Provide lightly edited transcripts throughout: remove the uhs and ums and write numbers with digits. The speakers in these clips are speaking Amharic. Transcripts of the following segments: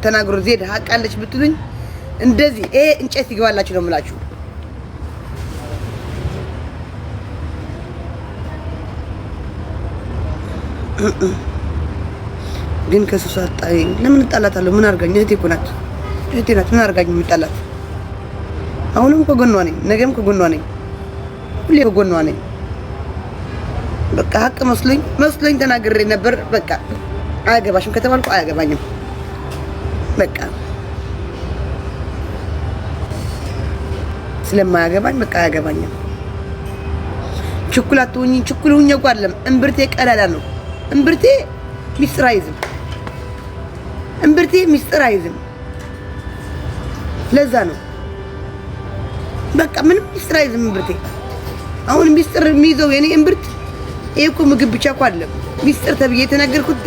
ተናግሮ ዜድ ሀቅ አለች ብትሉኝ እንደዚህ ይሄ እንጨት ይገባላችሁ ነው የምላችሁ። ግን ከሱስ አጣይ ለምን እጣላታለሁ? ምን አርጋኝ? እህቴ እኮ ናት፣ እህቴ ናት። ምን አርጋኝ የምጣላት? አሁንም ከጎኗ ነኝ፣ ነገም ከጎኗ ነኝ፣ ሁሌ ከጎኗ ነኝ። በቃ ሀቅ መስሎኝ ተናግሬ ነበር። በቃ አያገባሽም ከተባልኩ አያገባኝም። በቃ ስለማያገባኝ በቃ አያገባኝም። ችኩል አትሁኝ። ችኩል ሁኝ እኮ አይደለም እምብርቴ ቀዳዳ ነው። እምብርቴ ሚስጥር አይዝም። እምብርቴ ሚስጥር አይዝም። ለዛ ነው በቃ ምንም ሚስጥር አይዝም እምብርቴ። አሁን ሚስጥር የሚይዘው የኔ እምብርት ይሄ እኮ ምግብ ብቻ እኮ አይደለም። ሚስጥር ተብዬ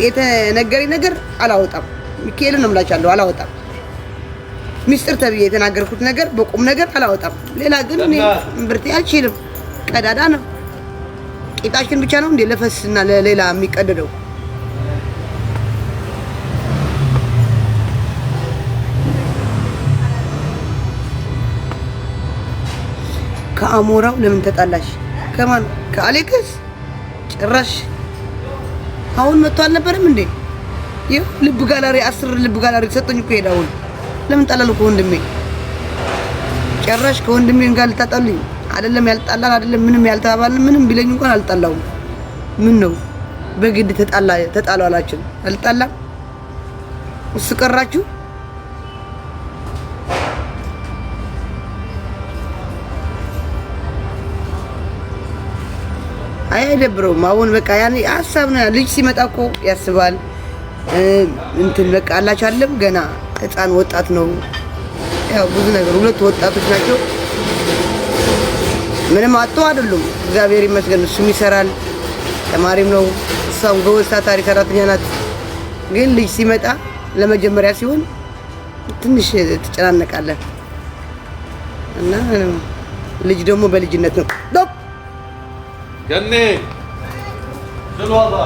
የተነገረኝ ነገር አላወጣም። ሚካኤልን ነው የምላቻለሁ፣ አላወጣም። ሚስጥር ተብዬ የተናገርኩት ነገር በቁም ነገር አላወጣም። ሌላ ግን እኔ እምብርቴ አልችልም። ቀዳዳ ነው። ቂጣችን ብቻ ነው እንዴ ለፈስና ለሌላ የሚቀደደው? ከአሞራው ለምን ተጣላሽ? ከማን? ከአሌክስ ጭራሽ አሁን መጥቶ አልነበረም እንዴ? ይኸው ልብ ጋላሪ 10 ልብ ጋላሪ ሰጠኝ እኮ ሄዳውን። ለምን ጣላሉ? ከወንድሜ ጭራሽ ከወንድሜ ጋር ልታጣሉኝ አይደለም? ያልጣላን አይደለም ምንም ያልተባባልን ምንም ቢለኝ እንኳን አልጣላውም። ምን ነው በግድ ተጣሉ አላችሁ? አልጣላም። እሱ ቀራችሁ። አይደብረውም። አሁን በቃ ያኔ ሀሳብ ነው። ልጅ ሲመጣ እኮ ያስባል እንትን በቃ አላች አይደለም። ገና ህፃን ወጣት ነው። ያው ብዙ ነገር ሁለት ወጣቶች ናቸው። ምንም አጥቶ አይደሉም። እግዚአብሔር ይመስገን። እሱም ይሰራል፣ ተማሪም ነው። እሷም ጎበዝ ታታሪ ሰራተኛ ናት። ግን ልጅ ሲመጣ ለመጀመሪያ ሲሆን ትንሽ ትጨናነቃለህ እና ልጅ ደግሞ በልጅነት ነው جني شو الوضع؟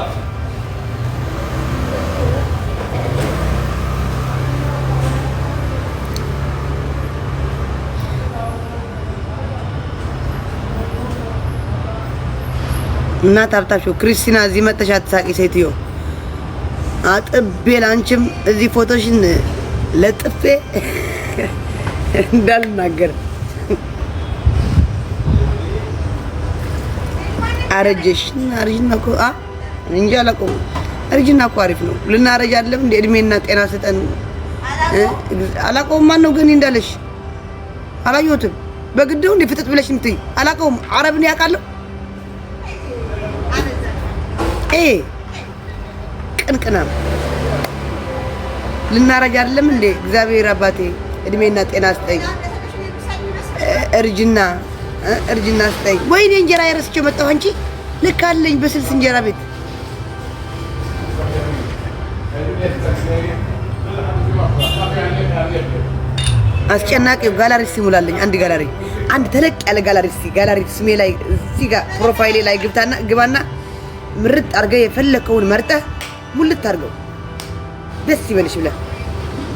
እና ታብታችሁ ክርስቲና እዚህ መተሽ አትሳቂ ሴትዮ። አጥቤ ላንቺም እዚህ ፎቶሽን ለጥፌ እንዳልናገር አረጅና እኮ እንጃ አላውቅም። አረጅና እኮ አሪፍ ነው። ልናረጅ አይደለም እንደ እድሜና ጤና ሰጠን። አላውቀውም። ማን ነው ግን እንዳለሽ አላየሁትም። በግዴው እንደ ፍጥጥ ብለሽ ምትይ አላውቀውም። አረብን ያውቃለሁ። ቅንቅና ልናረጅ አይደለም እንደ እግዚአብሔር አባቴ እድሜና ጤና ስጠኝ። እርጅና ስጠኝ። ወይኔ እንጀራ የረስቼው መጣሁ። አንቺ ልክ አለኝ በስልስ እንጀራ ቤት አስጨናቂው ጋላሪ ሲሙላለኝ አንድ ተለቅ ያለ ጋላሪ ስሜ ላይ እዚህ ጋር ፕሮፋይሌ ላይ ግባና ምርጥ አድርገህ የፈለከውን መርጠህ ሙልት አድርገው ደስ ይበልሽ ብለህ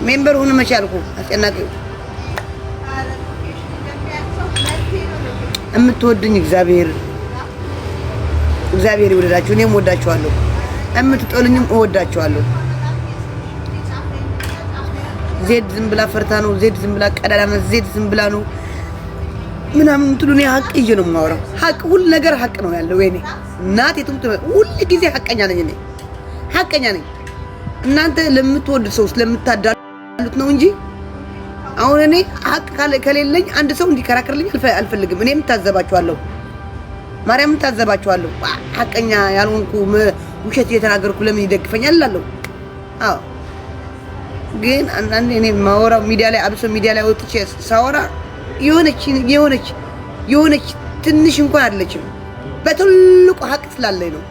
ሜምበር ሁኑ መቻልኩ። አስጨናቂው የምትወዱኝ እግዚአብሔር ይወደዳችሁ። እኔም እወዳችኋለሁ። የምትጠሉኝም እወዳችኋለሁ። ዜድ ዝም ብላ ፈርታ ነው። ዜድ ዝም ብላ ቀዳዳ ነው። ዜድ ዝም ብላ ነው ምናምን እንትሉ ነው። ሀቅ ይዤ ነው የማወራው። ሀቅ ሁሉ ነገር ሀቅ ነው ያለው። ወይኔ እናቴ ትሙት ሁሉ ጊዜ ሀቀኛ ነኝ እኔ ሀቀኛ ነኝ። እናንተ ለምትወዱት ሰው ስለምታዳሉት ነው እንጂ አሁን እኔ ሀቅ ከሌለኝ አንድ ሰው እንዲከራከርልኝ አልፈልግም። እኔም ታዘባችኋለሁ፣ ማርያምን ታዘባችኋለሁ። ሀቀኛ ያልሆንኩ ውሸት እየተናገርኩ ለምን ይደግፈኛል እላለሁ። አዎ ግን አንዳንዴ እኔ ማወራው ሚዲያ ላይ አብሶ ሚዲያ ላይ ወጥቼ ሳወራ የሆነች ትንሽ እንኳን አይደለችም በትልቁ ሀቅ ስላለኝ ነው።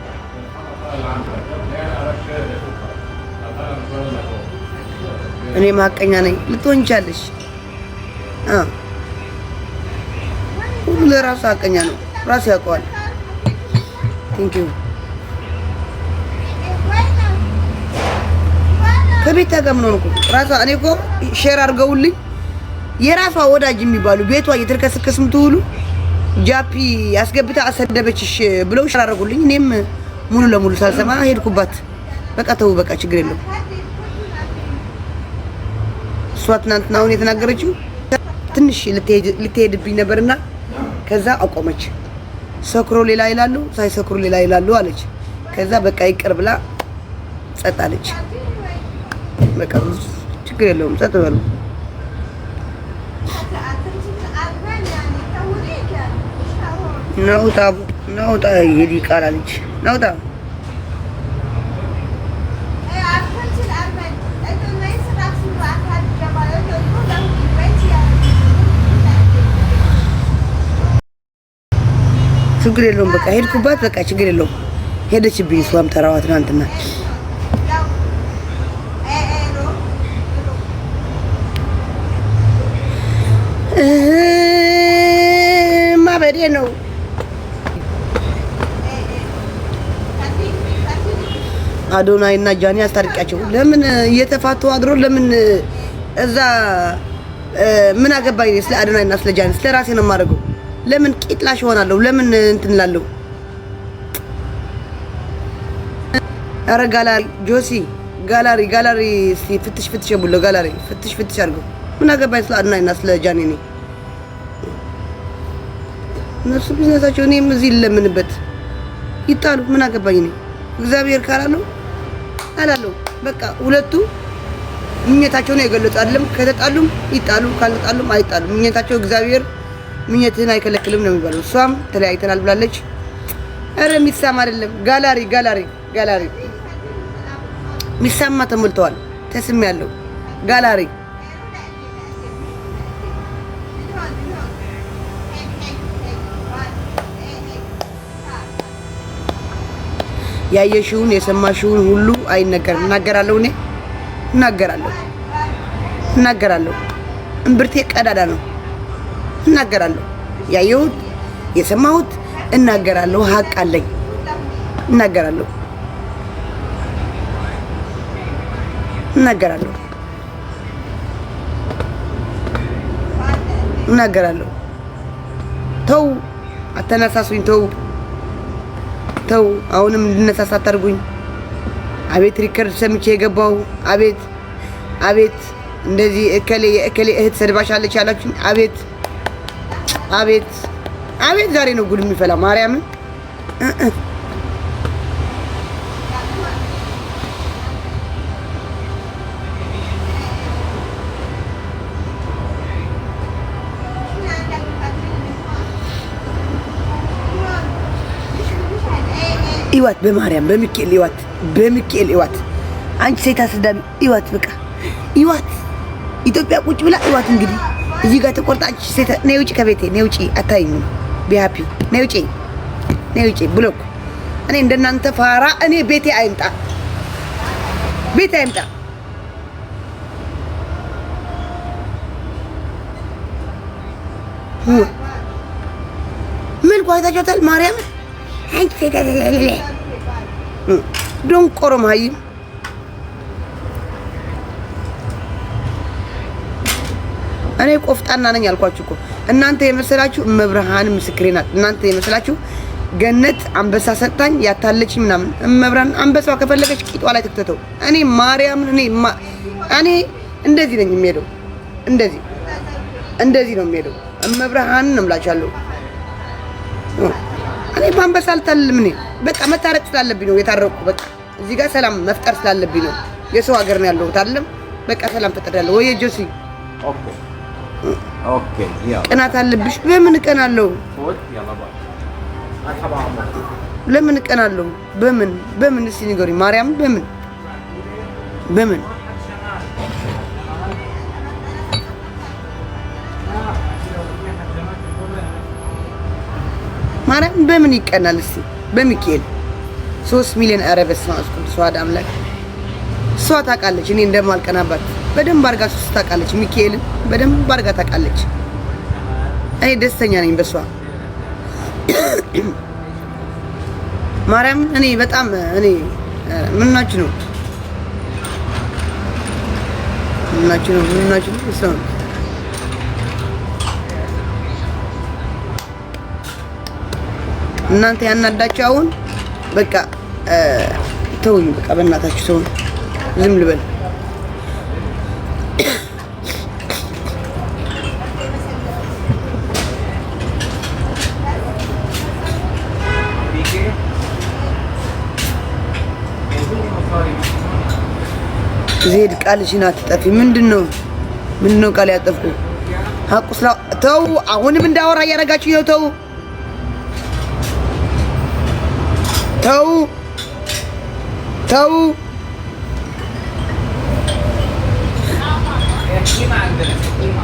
እኔም ሀቀኛ ነኝ። ልትሆን ይቻለሽ ሁሉ ለራሱ ሀቀኛ ነው፣ ራሱ ያውቀዋል። ቴንክ ዩ ከቤት ጋር ምን ሆንኩ? ራሷ እኔ እኮ ሼር አድርገውልኝ የራሷ ወዳጅ የሚባሉ ቤቷ እየተርከሰከስም ትውሉ ጃፒ ያስገብታ አሰደበችሽ ብለው ሼር አድርጉልኝ። እኔም ሙሉ ለሙሉ ሳልሰማ ሄድኩባት። በቃ ተው በቃ ችግር የለውም። እሷ ትናንትና አሁን የተናገረችው ትንሽ ልትሄድብኝ ነበርና ከዛ አቆመች። ሰክሮ ሌላ ይላሉ፣ ሳይሰክሩ ሌላ ይላሉ አለች። ከዛ በቃ ይቅር ብላ ጸጥ አለች። በቃ ችግር የለውም ጸጥ በሉ። ናውጣ ይሄድ ይቃላለች። ናውጣ ችግር የለውም በቃ ሄድኩባት። በቃ ችግር የለውም ሄደችብኝ። እሷም ተራዋ ትናንትና ማበዴ ነው። አዶናይ እና ጃኒ አስታርቂያቸው። ለምን እየተፋቱ አድሮ ለምን እዛ ምን አገባኝ? ስለ አዶናይ እና ስለ ጃኒ ስለ ራሴ ነው የማደርገው። ለምን ቂጥላሽ ሆናለሁ? ለምን እንትን እላለሁ? ኧረ ጋላሪ ጆሲ ጋላሪ እስኪ ፍትሽ ብሎ ጋላሪ ፍትሽ አድርገው። ምን አገባኝ ስለ አዶናይ እና ስለ ጃኒ? እኔ እነሱ ቢዝነሳቸው እኔም እዚህ ለምንበት ይጣሉ። ምን አገባኝ? እኔ እግዚአብሔር ካላለው አላለው። በቃ ሁለቱ ምኞታቸውን የገለጹ አይደለም። ከተጣሉም ይጣሉ፣ ካልተጣሉም አይጣሉ። ምኞታቸው እግዚአብሔር ምኞትህን አይከለክልም ነው የሚባለው። እሷም ተለያይተናል ብላለች። ኧረ የሚሳማ አይደለም። ጋላሪ ሚሳማ ተሞልተዋል። ተስም ያለው ጋላሪ ያየሽውን የሰማሽውን ሁሉ አይነገርም። እናገራለሁ። እምብርቴ ቀዳዳ ነው። እናገራለሁ። ያየሁት የሰማሁት እናገራለሁ። ሀቅ አለኝ። እናገራለሁ። ተው አተነሳሱኝ። ተው አሁንም እንድነሳሳ አታርጉኝ። አቤት ሪከርድ ሰምቼ የገባው አቤት እንደዚህ የእከሌ እህት ሰድባሻለች ያላችሁኝ አቤት ዛሬ ነው ጉድ የሚፈላ ማርያምን። ይዋት በማርያም በሚካኤል ይዋት አንቺ ሴት አስዳሚ ይዋት በቃ ይዋት ኢትዮጵያ ቁጭ ብላ ይዋት። እንግዲህ እዚህ ጋር ተቆርጣች ሴት ነይ ውጪ ከቤቴ ነይ ውጪ አታይኝ ቢሃፒ ነይ ውጪ ብሎክ እኔ እንደናንተ ፋራ እኔ ቤቴ አይምጣ ምን ቋይታችኋል? ማርያም አንቺ ተደለለ ዶንቆሮ ማይም እኔ ቆፍጣና ነኝ አልኳችሁ እኮ። እናንተ የመሰላችሁ መብርሃን ምስክሬ ናት። እናንተ የመሰላችሁ ገነት አንበሳ ሰጣኝ ያታለች ምናምን። መብርሃን አንበሳዋ ከፈለገች ቂጧ ላይ ትክተተው። እኔ ማርያምን እኔ እንደዚህ ነኝ የሚሄደው። እንደዚህ ነው የሚሄደው። መብርሃን ነው የምላችኋለሁ። እኔ በአንበሳ አልታልም። እኔ በቃ መታረቅ ስላለብኝ ነው የታረቁ። በቃ እዚህ ጋር ሰላም መፍጠር ስላለብኝ ነው። የሰው ሀገር ነው ያለሁት አይደለም። በቃ ሰላም ፈጥሬያለሁ። ወይ ጆሲ ኦኬ ቅናት አለብሽ? በምን እቀናለሁ? ለምን እቀናለሁ? በምን እስኪ ንገሩኝ ማርያም። በምን ማርያም በምን ይቀናል? እስኪ በሚካኤል 3 ሚሊዮን ኧረ በስመ አብ ቅዱስ ዋህድ አምላክ። እሷ ታውቃለች እኔ እንደማልቀናባት በደንብ አድርጋ እሷ ታውቃለች። ሚካኤልን በደንብ አድርጋ ታውቃለች። እኔ ደስተኛ ነኝ በሷ ማርያም። እኔ በጣም ምን ናችሁ ነው ምናችሁ ነው ሰው እናንተ ያናዳችሁ አሁን በቃ ተውኝ። በቃ በእናታችሁ ተውኝ። ዝም ልበል። ዜድ ቃልሽን አትጠፊ። ምንድነው ቃል ያጠፍኩ? ሀቁስላ ተው። አሁንም እንዳወራ እያደረጋችሁ ነው። ተው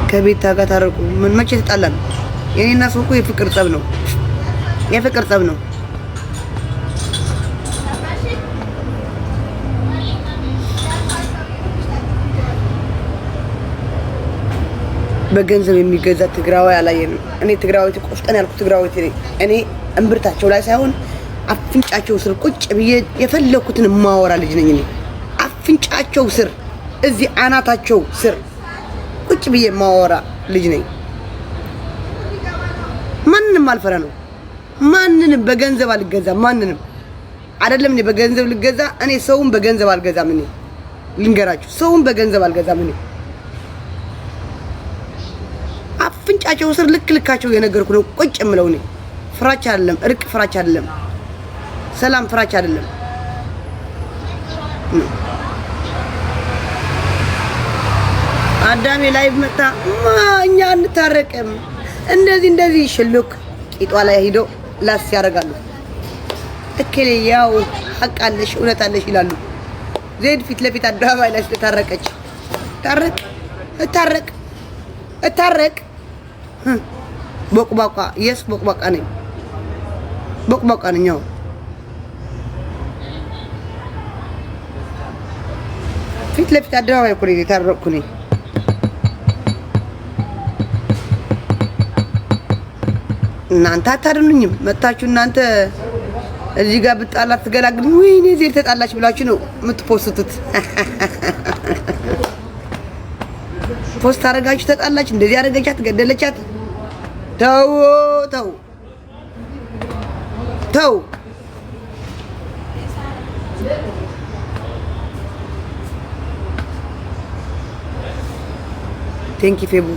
ከቤታ ጋር ታረቁ። ምን መቼ ተጣላን? የኔና ሰው እኮ የፍቅር ጸብ ነው። በገንዘብ የሚገዛ ትግራዋይ አላየንም። እኔ ትግራዋይ ቆፍጠን ያልኩት ትግራዋይ እኔ እምብርታቸው ላይ ሳይሆን አፍንጫቸው ስር ቁጭ ብዬ የፈለኩትን ማወራ ልጅ ነኝ። እኔ አፍንጫቸው ስር እዚህ አናታቸው ስር ቁጭ ብዬ ማወራ ልጅ ነኝ። ማንንም አልፈራ ነው። ማንንም በገንዘብ አልገዛም። ማንንም አይደለም እኔ በገንዘብ ልገዛ። እኔ ሰውን በገንዘብ አልገዛም። እኔ ልንገራችሁ፣ ሰውን በገንዘብ አልገዛም። እኔ አፍንጫቸው ስር ልካቸው የነገርኩ ነው ቁጭ የምለው። እኔ ፍራቻ አይደለም፣ እርቅ ፍራቻ አይደለም፣ ሰላም ፍራቻ አይደለም። አዳሜ ላይ መጣ እኛ እንታረቅም እንደዚህ ሽሉክ ቂጧ ላይ ሄዶ ላስ ያደርጋሉ። እከሌ ያው ሀቅ አለሽ እውነት አለሽ ይላሉ። ዜድ ፊት ለፊት አደባባይ ላይ ተታረቀች። እታረቅ ቦቅቧቃ የስ ቦቅቧቃ ነኝ። ፊት ለፊት አደባባይ እኮ ነው የታረቅኩ ነኝ። እናንተ አታድኑኝም። መታችሁ እናንተ እዚህ ጋር ብጣላት ትገላግሉ። ወይኔ ዜድ ተጣላች ብላችሁ ነው የምትፖስቱት። ፖስት አደረጋችሁ ተጣላች፣ እንደዚህ አደረገቻት፣ ገደለቻት። ተው ቴንኪ ፌቡ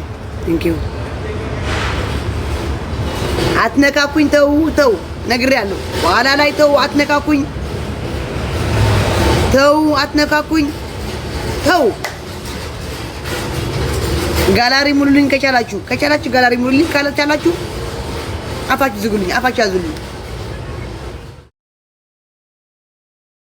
ቴንኪዩ። አትነካኩኝ። ተው ነግሬያለሁ። በኋላ ላይ ተው አትነካኩኝ። ጋላሪ ሙሉልኝ ከቻላችሁ ጋላሪ ሙሉልኝ፣ ካልቻላችሁ አፋችሁ ዝጉልኝ፣ አፋችሁ ያዙልኝ።